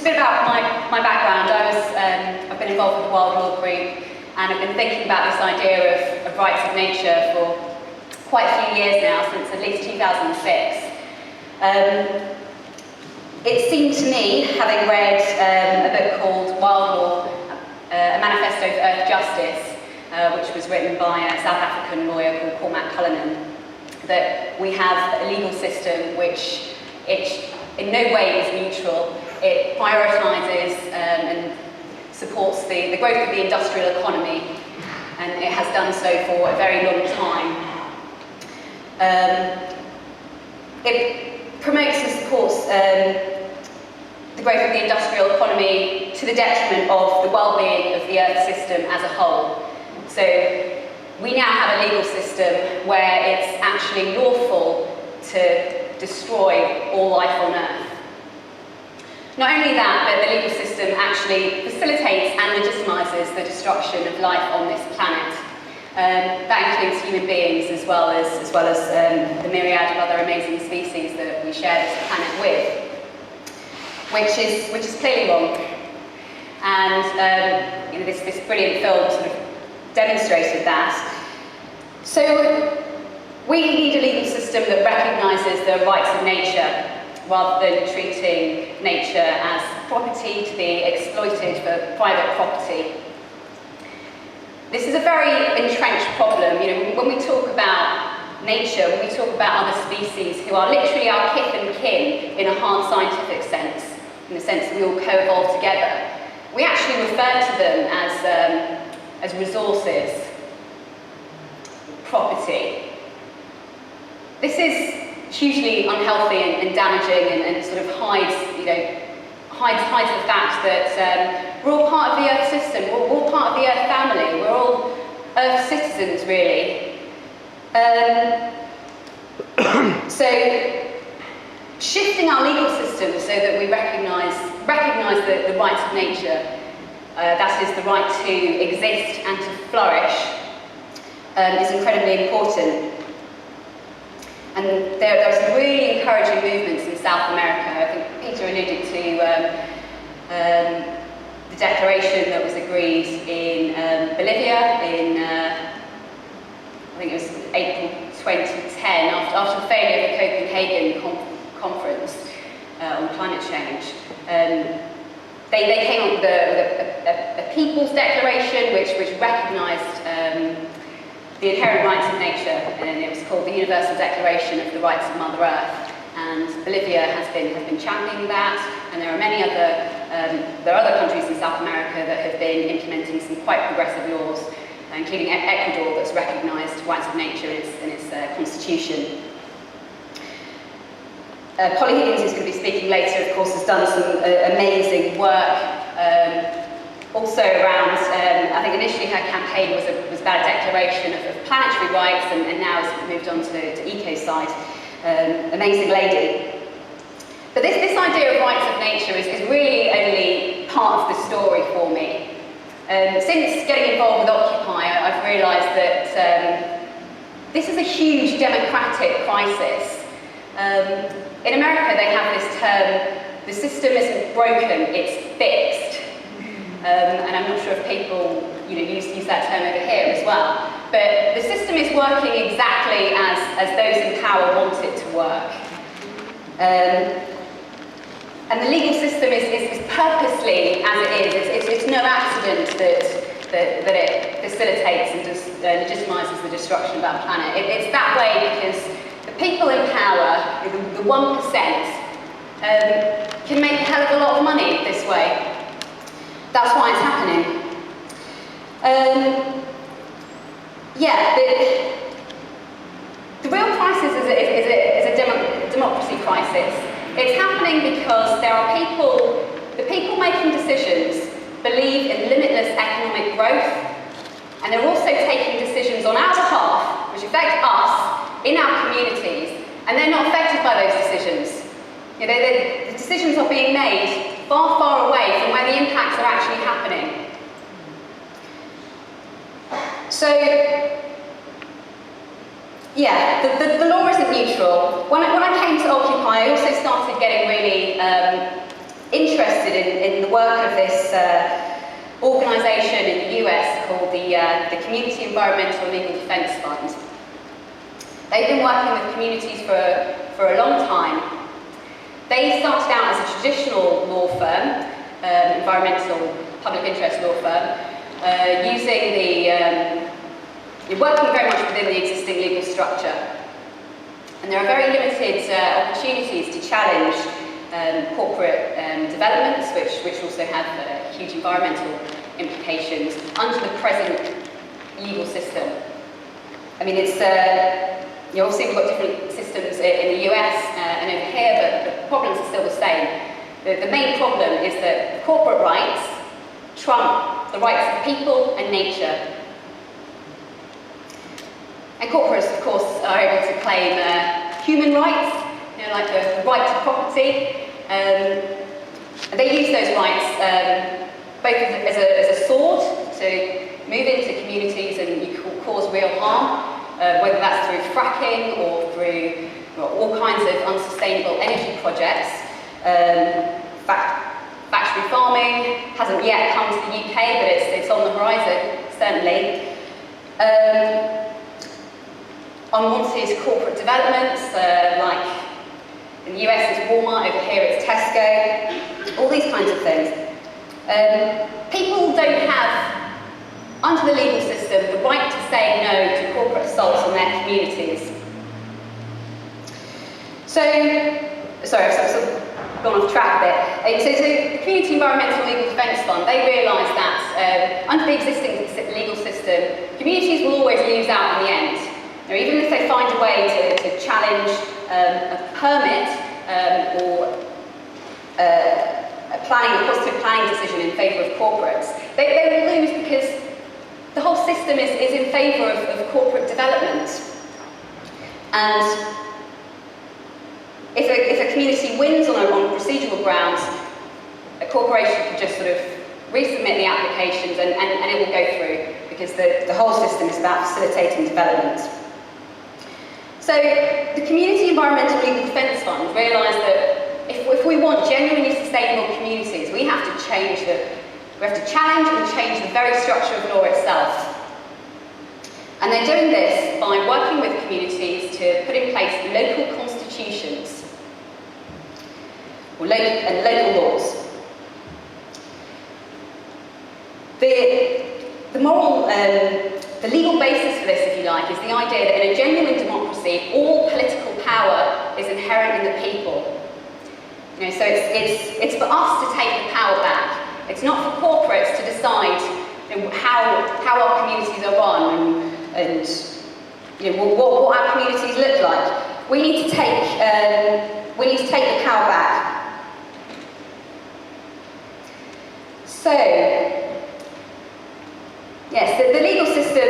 a bit about my background. I've been involved with the Wild Law Group, and I've been thinking about this idea of rights of nature for quite a few years now, since at least 2006. It seemed to me, having read a book called Wild Law, a manifesto for Earth Justice, which was written by a South African lawyer called Cormac Cullinan, that we have a legal system which in no way is neutral. It prioritises and supports the growth of the industrial economy, and it has done so for a very long time. It promotes and supports the growth of the industrial economy to the detriment of the well-being of the Earth system as a whole. So we now have a legal system where it's actually lawful to destroy all life on Earth. Not only that, but the legal system actually facilitates and legitimises the destruction of life on this planet. That includes human beings as well as the myriad of other amazing species that we share this planet with, which is clearly wrong. And this brilliant film sort of demonstrated that. So we need a legal system that recognises the rights of nature, rather than treating nature as property to be exploited for private property. This is a very entrenched problem. When we talk about nature, when we talk about other species who are literally our kith and kin in a hard scientific sense, in the sense that we all co-evolve together, we actually refer to them as resources, property. This is hugely unhealthy and damaging, and sort of hides the fact that we're all part of the Earth system, we're all part of the Earth family, we're all Earth citizens, really. So, shifting our legal system so that we recognise the rights of nature, that is the right to exist and to flourish, is incredibly important. And there are some really encouraging movements in South America. I think Peter alluded to the declaration that was agreed in Bolivia in, I think it was April 2010, after the failure of the Copenhagen conference on climate change. They came up with a people's declaration which recognised the inherent rights of nature, and it was called the Universal Declaration of the Rights of Mother Earth. And Bolivia has been championing that, and there are many other countries in South America that have been implementing some quite progressive laws, including Ecuador, that's recognised rights of nature in its constitution. Polly Higgins, who's going to be speaking later, of course, has done some amazing work. Also around, I think initially her campaign was about a declaration of planetary rights, and now has moved on to Ecocide. Amazing lady. But this idea of rights of nature is really only part of the story for me. Since getting involved with Occupy, I've realised that this is a huge democratic crisis. In America, they have this term, the system isn't broken, it's fixed. And I'm not sure if people use that term over here as well. But the system is working exactly as those in power want it to work. And the legal system is purposely as it is. It's no accident that it facilitates and legitimises the destruction of our planet. It's that way because the people in power, the 1%, can make a hell of a lot of money this way. That's why it's happening. The real crisis is a democracy crisis. It's happening because there are the people making decisions believe in limitless economic growth, and they're also taking decisions on our behalf, which affect us in our communities, and they're not affected by those decisions. The decisions are being made far, far away from where the impacts are actually happening. So, the law isn't neutral. When I came to Occupy, I also started getting really interested interested in the work of this organisation in the US called the Community Environmental Legal Defence Fund. They've been working with communities for a long time. They started out as a traditional law firm, environmental public interest law firm, working very much within the existing legal structure. And there are very limited opportunities to challenge corporate developments, which also have huge environmental implications under the present legal system. I mean, it's obviously we've got different systems in the US and over here, but the problems are still the same. The main problem is that corporate rights trump the rights of people and nature. And corporates, of course, are able to claim human rights, like the right to property. And they use those rights both as a sword to move into communities and you cause real harm, whether that's through fracking or through all kinds of unsustainable energy projects. Factory farming hasn't yet come to the UK, but it's on the horizon, certainly. Unwanted corporate developments, like in the US it's Walmart, over here it's Tesco, all these kinds of things. People don't have, under the legal system, the right to say no to corporate assaults on their communities. So, sorry, I've sort of gone off track a bit. So the Community Environmental Legal Defence Fund, they realise that under the existing legal system, communities will always lose out in the end. Even if they find a way to challenge a permit or a positive planning decision in favour of corporates, they will lose because the whole system is in favour of corporate development. And if a community wins on procedural grounds, a corporation could just sort of resubmit the applications and it will go through because the whole system is about facilitating development. So the Community Environmental Legal Defence Fund realised that if we want genuinely sustainable communities, we have to challenge and change the very structure of law itself. And they're doing this by working with communities to put in place local constitutions and local laws. The legal basis for this, if you like, is the idea that in a genuine democracy, all political power is inherent in the people. So it's for us to take the power back. It's not for corporates to decide how our communities are run and what our communities look like. We need to take the power back. So, yes, the legal system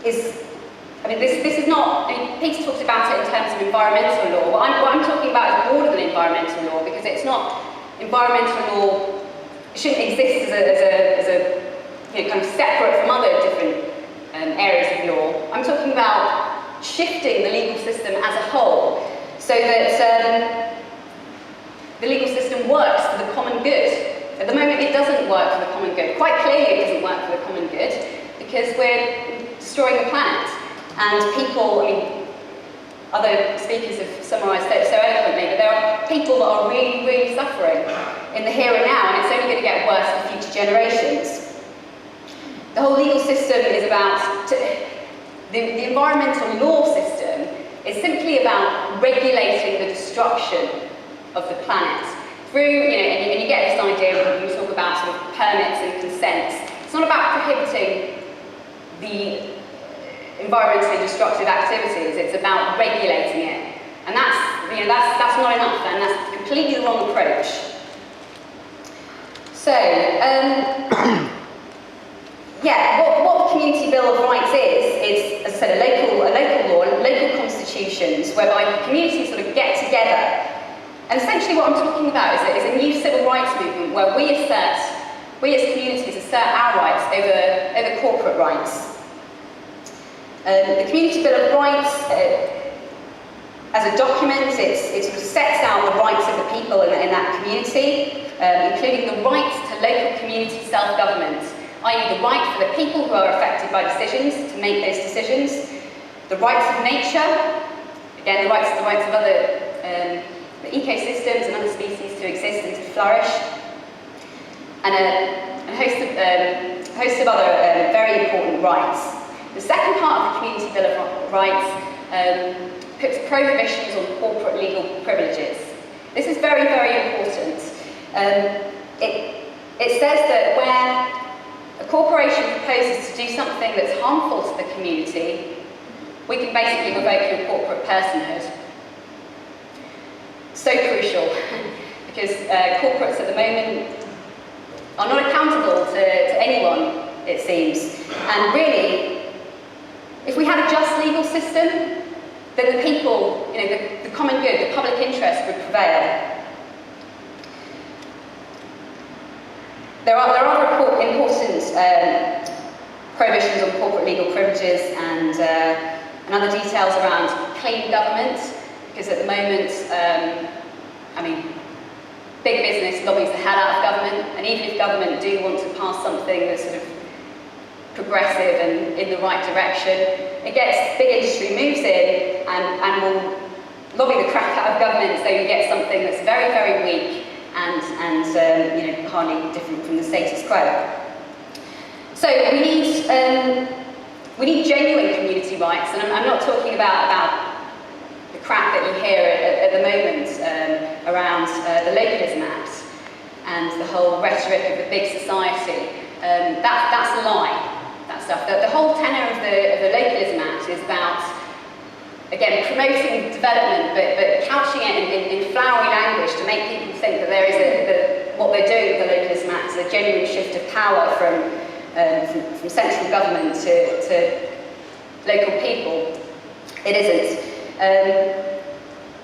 is, this is not, Peter talks about it in terms of environmental law. What I'm talking about is broader than environmental law, because it's not, environmental law shouldn't exist as a kind of separate from other different areas of law. I'm talking about shifting the legal system as a whole, so that the legal system works for the common good. At the moment, it doesn't work for the common good. Quite clearly, it doesn't work for the common good because we're destroying the planet. And people, other speakers have summarised it so eloquently, but there are people that are really, really suffering in the here and now, and it's only going to get worse for future generations. The whole legal system is about, the environmental law system is simply about regulating the destruction of the planet. Through, and you get this idea when you talk about sort of permits and consents. It's not about prohibiting the environmentally destructive activities, it's about regulating it. And that's not enough, and that's completely the wrong approach. So, what the Community Bill of Rights is, as I said, a local law, local constitutions, whereby communities sort of get together. And essentially what I'm talking about is a new civil rights movement where we as communities assert our rights over corporate rights. The Community Bill of Rights, as a document, it sort of sets out the rights of the people in that community. including the right to local community self-government, i.e. the right for the people who are affected by decisions to make those decisions, the rights of nature, again the rights of other ecosystems and other species to exist and to flourish, and a host of other very important rights. The second part of the Community Bill of Rights puts prohibitions on corporate legal privileges. This is very, very important. It says that when a corporation proposes to do something that's harmful to the community, we can basically revoke your corporate personhood. So crucial, because corporates at the moment are not accountable to anyone, it seems. And really, if we had a just legal system, then the people, the common good, the public interest would prevail. There are other important prohibitions on corporate legal privileges and other details around clean government, because at the moment, big business lobbies the hell out of government, and even if government do want to pass something that's sort of progressive and in the right direction, it gets, big industry moves in and will lobby the crap out of government, so you get something that's very, very weak and hardly different from the status quo. So we need genuine community rights, and I'm not talking about the crap that you hear at the moment around the Localism Act and the whole rhetoric of the big society. That's a lie. That stuff. The whole tenor of the Localism Act is about, again, promoting development, but couching it in flowery language to make people think that there is what they're doing with the Localism Act is a genuine shift of power from central government to local people. It isn't.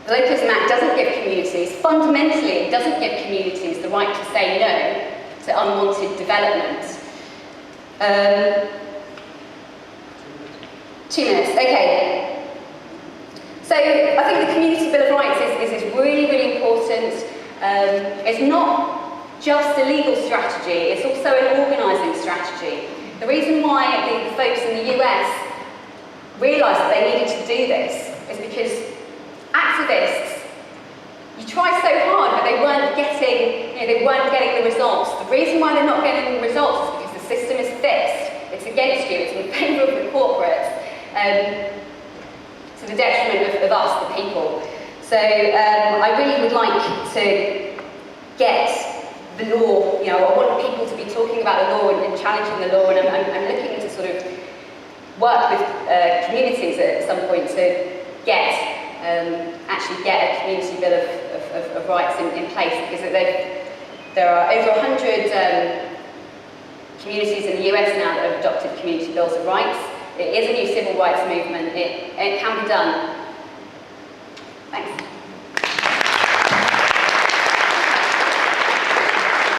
The Localism Act doesn't give communities, fundamentally it doesn't give communities the right to say no to unwanted development. 2 minutes, okay. So I think the Community Bill of Rights is really, really important. It's not just a legal strategy, it's also an organising strategy. The reason why the folks in the US realised that they needed to do this is because activists, you try so hard, but they weren't getting the results. The reason why they're not getting the results is because the system is fixed. It's against you, it's in favour of the corporates, to the detriment of us, the people. So I really would like to get the law, I want people to be talking about the law and challenging the law, and I'm looking to sort of work with communities at some point to actually get a community bill of rights in place, because there are over 100 communities in the US now that have adopted community bills of rights. It is a new civil rights movement. It can be done. Thanks.